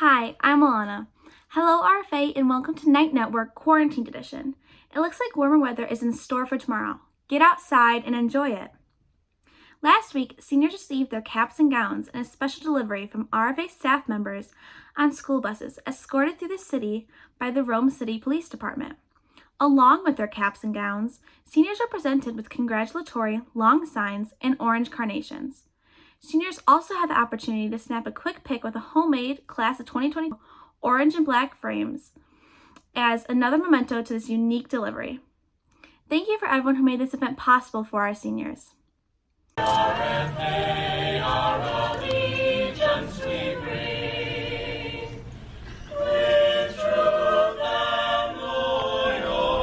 Hi, I'm Alana. Hello, RFA, and welcome to Night Network Quarantine Edition. It looks like warmer weather is in store for tomorrow. Get outside and enjoy it. Last week, seniors received their caps and gowns in a special delivery from RFA staff members on school buses escorted through the city by the Rome City Police Department. Along with their caps and gowns, seniors were presented with congratulatory long signs and orange carnations. Seniors also had the opportunity to snap a quick pic with a homemade Class of 2020 orange and black frames as another memento to this unique delivery. Thank you for everyone who made this event possible for our seniors. RFA, our allegiance we bring, with truth and loyalty,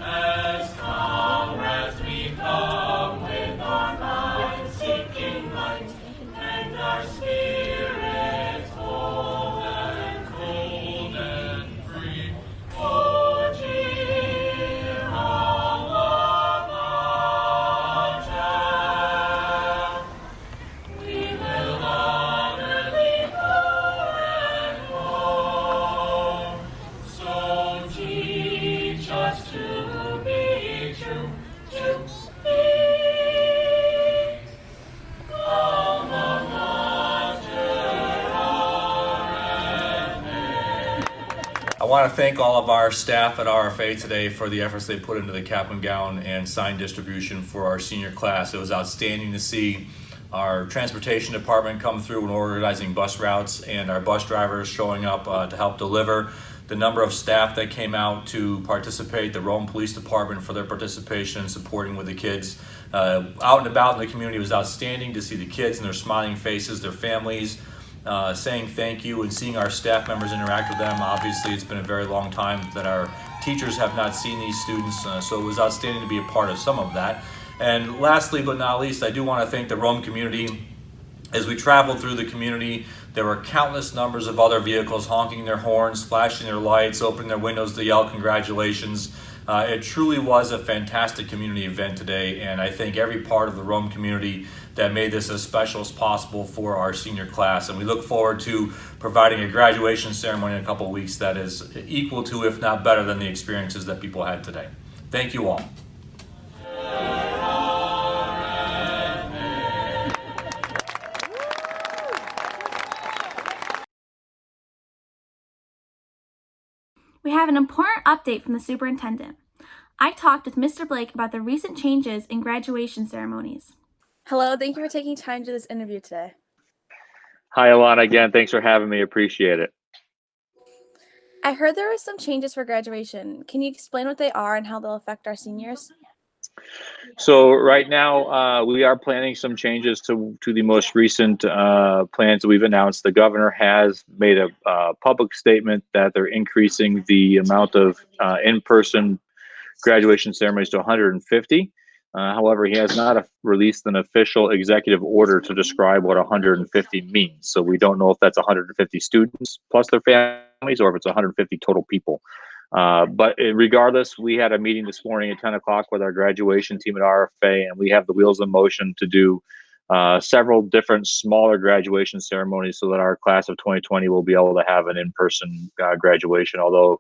as comrades we come with our minds seeking light, and our spirits bold and cold and free. Oh, cheer all we will honor thee forevermore. So teach us to be true to thee. Alma mater, I want to thank all of our staff at RFA today for the efforts they put into the cap and gown and sign distribution for our senior class. It was outstanding to see our transportation department come through and organizing bus routes, and our bus drivers showing up to help deliver. The number of staff that came out to participate, the Rome Police Department for their participation and supporting with the kids out and about in the community was outstanding. To see the kids and their smiling faces, their families, saying thank you, and seeing our staff members interact with them. Obviously, it's been a very long time that our teachers have not seen these students, so it was outstanding to be a part of some of that. And lastly but not least, I do want to thank the Rome community. As we traveled through the community, there were countless numbers of other vehicles honking their horns, flashing their lights, opening their windows to yell congratulations. It truly was a fantastic community event today, and I thank every part of the Rome community that made this as special as possible for our senior class. And we look forward to providing a graduation ceremony in a couple of weeks that is equal to, if not better than, the experiences that people had today. Thank you all. We have an important update from the superintendent. I talked with Mr. Blake about the recent changes in graduation ceremonies. Hello, thank you for taking time to do this interview today. Hi, Alana. Again, thanks for having me. Appreciate it. I heard there are some changes for graduation. Can you explain what they are and how they'll affect our seniors? So right now, we are planning some changes to the most recent plans that we've announced. The governor has made a public statement that they're increasing the amount of in-person graduation ceremonies to 150. However, he has not released an official executive order to describe what 150 means. So we don't know if that's 150 students plus their families, or if it's 150 total people. But regardless, we had a meeting this morning at 10 o'clock with our graduation team at RFA, and we have the wheels in motion to do several different smaller graduation ceremonies so that our class of 2020 will be able to have an in-person graduation, although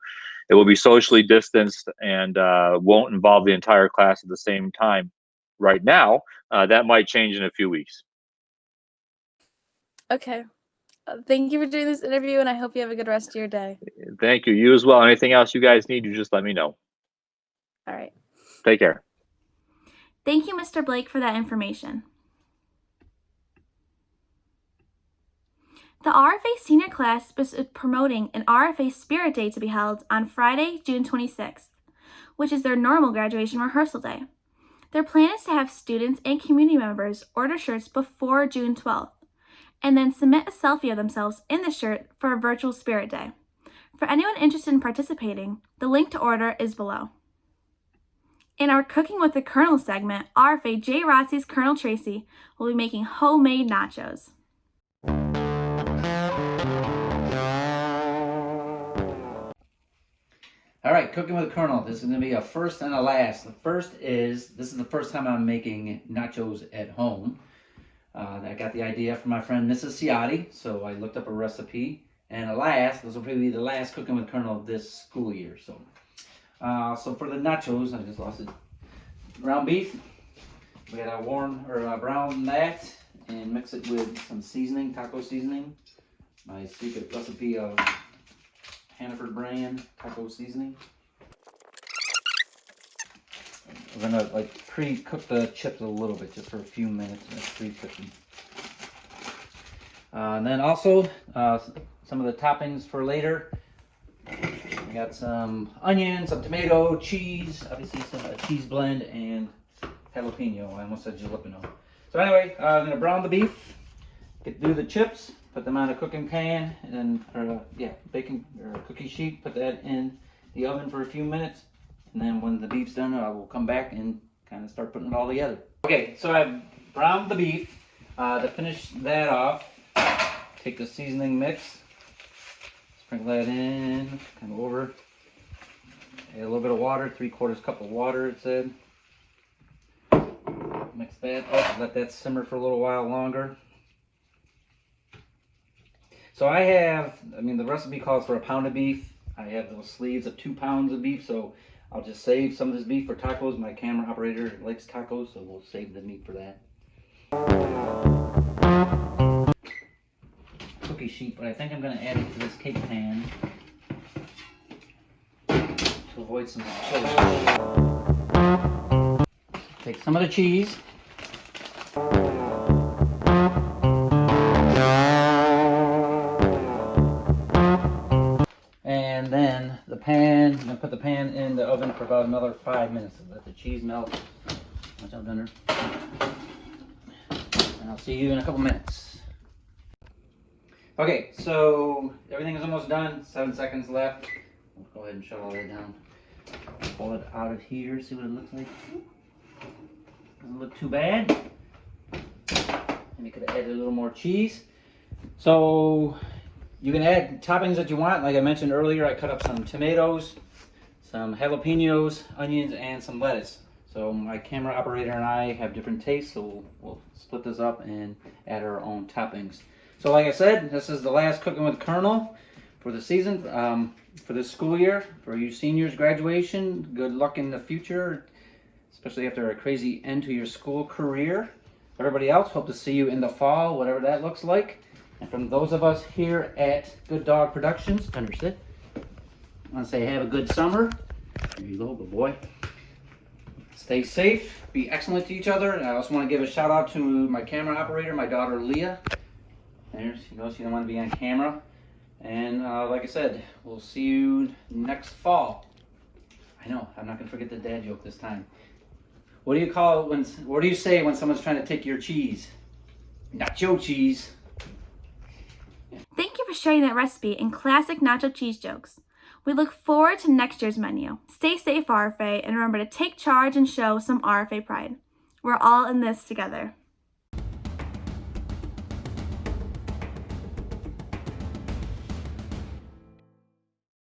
it will be socially distanced and won't involve the entire class at the same time. Right now, that might change in a few weeks. Okay. Thank you for doing this interview, and I hope you have a good rest of your day. Thank you. You as well. Anything else you guys need, you just let me know. All right. Take care. Thank you, Mr. Blake, for that information. The RFA senior class was promoting an RFA Spirit Day to be held on Friday, June 26th, which is their normal graduation rehearsal day. Their plan is to have students and community members order shirts before June 12th, and then submit a selfie of themselves in the shirt for a virtual Spirit Day. For anyone interested in participating, the link to order is below. In our Cooking with the Colonel segment, RFA J. Rotzi's Colonel Tracy will be making homemade nachos. All right, Cooking with the Colonel. This is going to be a first and a last. The first is, this is the first time I'm making nachos at home. I got the idea from my friend Mrs. Ciotti, so I looked up a recipe, and alas, this will probably be the last Cooking with Colonel of this school year. So for the nachos, I just lost it. Ground beef, we gotta brown that and mix it with some seasoning, taco seasoning. My secret recipe of Hannaford brand taco seasoning. We're gonna like pre-cook the chips a little bit, just for a few minutes, pre-cook them. And then also some of the toppings for later. We got some onion, some tomato, cheese, obviously some cheese blend, and jalapeno. I almost said jalapeno. So anyway, I'm gonna brown the beef, do the chips, put them on a cooking pan, and baking or cookie sheet. Put that in the oven for a few minutes. And then when the beef's done, I will come back and kind of start putting it all together. Okay, so I've browned the beef. To finish that off, take the seasoning mix, sprinkle that in, kind of over. Add a little bit of water, 3/4 cup of water it said. Mix that up, let that simmer for a little while longer. So the recipe calls for a pound of beef. I have those sleeves of 2 pounds of beef, so I'll just save some of this beef for tacos. My camera operator likes tacos, so we'll save the meat for that. Cookie sheet, but I think I'm going to add it to this cake pan to avoid some spills. Take some of the cheese. And then the pan, I'm going to put the pan in the oven for about another 5 minutes to let the cheese melt. Watch out, Dunder. And I'll see you in a couple minutes. Okay, so everything is almost done. 7 seconds left. We'll go ahead and shut all that down. Pull it out of here, see what it looks like. Doesn't look too bad. Maybe could have added a little more cheese. So you can add toppings that you want. Like I mentioned earlier, I cut up some tomatoes, some jalapenos, onions, and some lettuce. So my camera operator and I have different tastes, so we'll split this up and add our own toppings. So like I said, this is the last Cooking with Colonel for the season, for this school year. For you seniors graduation, good luck in the future, especially after a crazy end to your school career. Everybody else, hope to see you in the fall, whatever that looks like. And from those of us here at Good Dog Productions, Thunder sit. I want to say have a good summer. There you go, good boy. Stay safe, be excellent to each other. And I also want to give a shout out to my camera operator, my daughter Leah. There she goes, she don't want to be on camera. And like I said, we'll see you next fall. I know, I'm not going to forget the dad joke this time. What do you say when someone's trying to take your cheese? Nacho cheese. Thank you for sharing that recipe and classic nacho cheese jokes. We look forward to next year's menu. Stay safe, RFA, and remember to take charge and show some RFA pride. We're all in this together.